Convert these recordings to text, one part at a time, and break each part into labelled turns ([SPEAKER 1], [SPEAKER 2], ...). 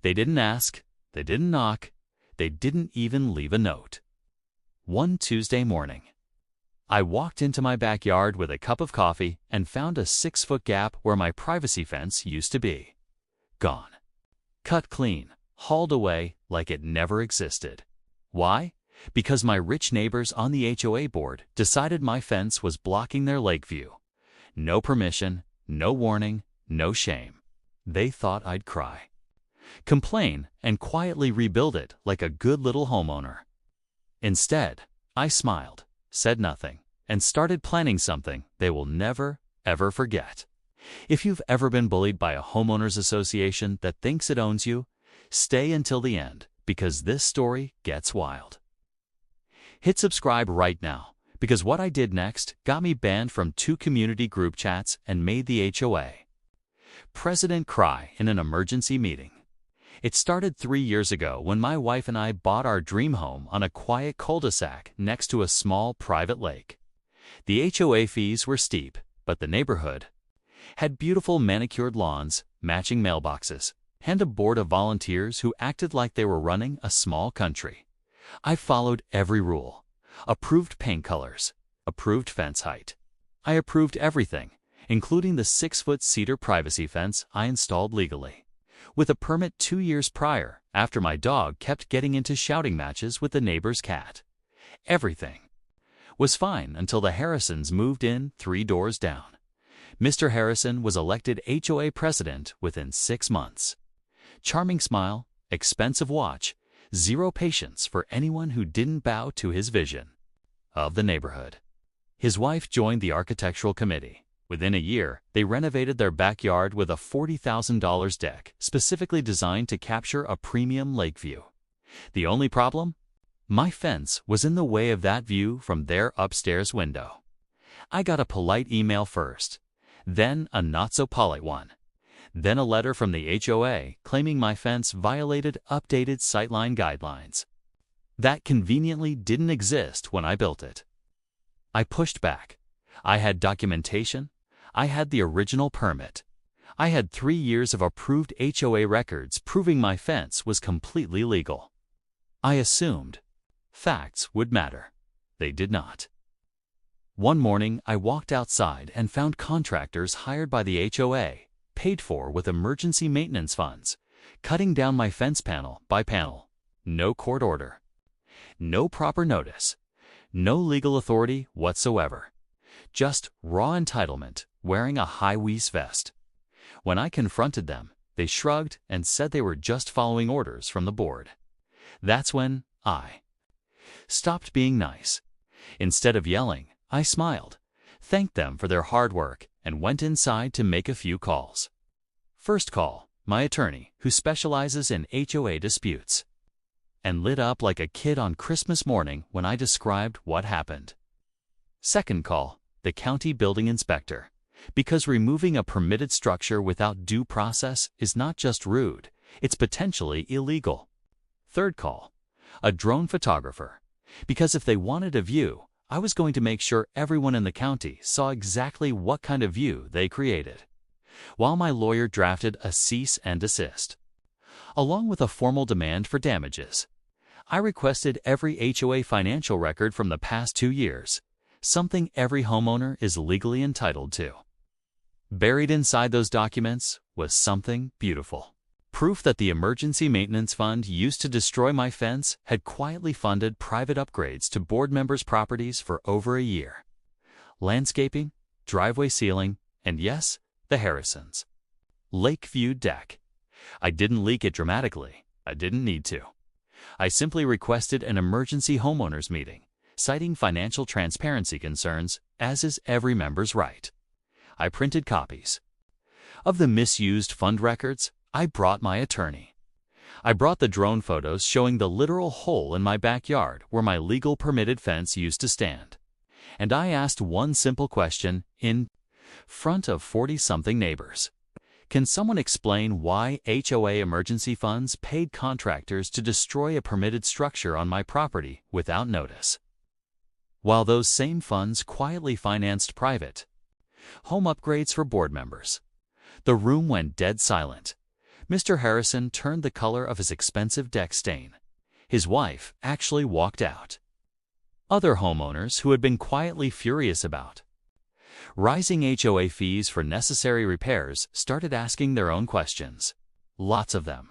[SPEAKER 1] They didn't ask, they didn't knock, they didn't even leave a note. One Tuesday morning, I walked into my backyard with a cup of coffee and found a 6-foot gap where my privacy fence used to be. Gone. Cut clean, hauled away like it never existed. Why? Because my rich neighbors on the HOA board decided my fence was blocking their lake view. No permission, no warning, no shame. They thought I'd cry, complain, and quietly rebuild it like a good little homeowner. Instead, I smiled, said nothing, and started planning something they will never, ever forget. If you've ever been bullied by a homeowners association that thinks it owns you, stay until the end, because this story gets wild. Hit subscribe right now, because what I did next got me banned from 2 community group chats and made the HOA president cry in an emergency meeting. It started 3 years ago when my wife and I bought our dream home on a quiet cul-de-sac next to a small private lake. The HOA fees were steep, but the neighborhood had beautiful manicured lawns, matching mailboxes, and a board of volunteers who acted like they were running a small country. I followed every rule, approved paint colors, approved fence height. I approved everything, including the 6-foot cedar privacy fence I installed legally, with a permit 2 years prior, after my dog kept getting into shouting matches with the neighbor's cat. Everything was fine until the Harrisons moved in 3 doors down. Mr. Harrison was elected HOA president within 6 months. Charming smile, expensive watch, zero patience for anyone who didn't bow to his vision of the neighborhood. His wife joined the architectural committee. Within a year, they renovated their backyard with a $40,000 deck specifically designed to capture a premium lake view. The only problem? My fence was in the way of that view from their upstairs window. I got a polite email first, then a not-so-polite one, then a letter from the HOA claiming my fence violated updated sightline guidelines that conveniently didn't exist when I built it. I pushed back. I had documentation. I had the original permit. I had 3 years of approved HOA records proving my fence was completely legal. I assumed facts would matter. They did not. One morning, I walked outside and found contractors hired by the HOA, paid for with emergency maintenance funds, cutting down my fence panel by panel. No court order. No proper notice. No legal authority whatsoever. Just raw entitlement, wearing a high-waist vest. When I confronted them, they shrugged and said they were just following orders from the board. That's when I stopped being nice. Instead of yelling, I smiled, thanked them for their hard work, and went inside to make a few calls. First call, my attorney, who specializes in HOA disputes, and lit up like a kid on Christmas morning when I described what happened. Second call, the county building inspector, because removing a permitted structure without due process is not just rude, it's potentially illegal. Third call, a drone photographer, because if they wanted a view, I was going to make sure everyone in the county saw exactly what kind of view they created, while my lawyer drafted a cease and desist, along with a formal demand for damages. I requested every HOA financial record from the past 2 years, something every homeowner is legally entitled to. Buried inside those documents was something beautiful. Proof that the emergency maintenance fund used to destroy my fence had quietly funded private upgrades to board members' properties for over a year. Landscaping, driveway ceiling, and yes, the Harrisons' Lakeview deck. I didn't leak it dramatically. I didn't need to. I simply requested an emergency homeowners meeting, citing financial transparency concerns, as is every member's right. I printed copies of the misused fund records. I brought my attorney. I brought the drone photos showing the literal hole in my backyard where my legal permitted fence used to stand. And I asked one simple question in front of 40-something neighbors. Can someone explain why HOA emergency funds paid contractors to destroy a permitted structure on my property without notice, while those same funds quietly financed private home upgrades for board members? The room went dead silent. Mr. Harrison turned the color of his expensive deck stain. His wife actually walked out. Other homeowners who had been quietly furious about rising HOA fees for necessary repairs started asking their own questions. Lots of them.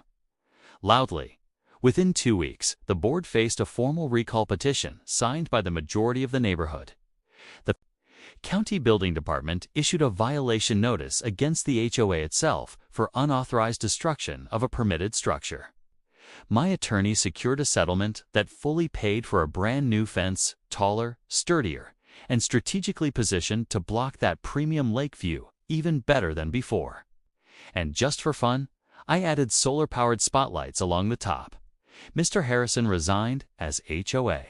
[SPEAKER 1] Loudly. Within 2 weeks, the board faced a formal recall petition signed by the majority of the neighborhood. The county building department issued a violation notice against the HOA itself for unauthorized destruction of a permitted structure. My attorney secured a settlement that fully paid for a brand new fence, taller, sturdier, and strategically positioned to block that premium lake view even better than before. And just for fun, I added solar-powered spotlights along the top. Mr. Harrison resigned as HOA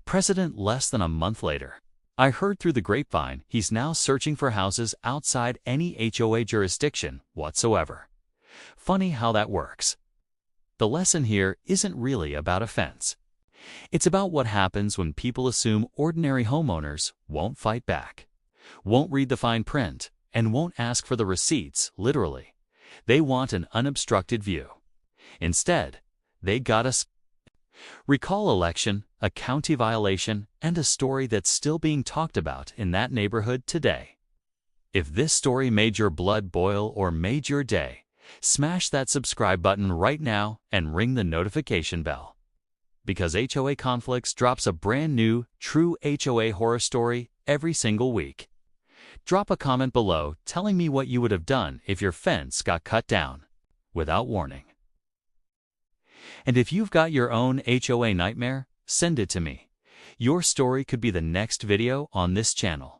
[SPEAKER 1] president less than a month later. I heard through the grapevine he's now searching for houses outside any HOA jurisdiction whatsoever. Funny how that works. The lesson here isn't really about a fence. It's about what happens when people assume ordinary homeowners won't fight back, won't read the fine print, and won't ask for the receipts, literally. They want an unobstructed view. Instead, they got a recall election, a county violation, and a story that's still being talked about in that neighborhood today. If this story made your blood boil or made your day, smash that subscribe button right now and ring the notification bell. Because HOA Conflicts drops a brand new, true HOA horror story every single week. Drop a comment below telling me what you would have done if your fence got cut down without warning. And if you've got your own HOA nightmare, send it to me. Your story could be the next video on this channel.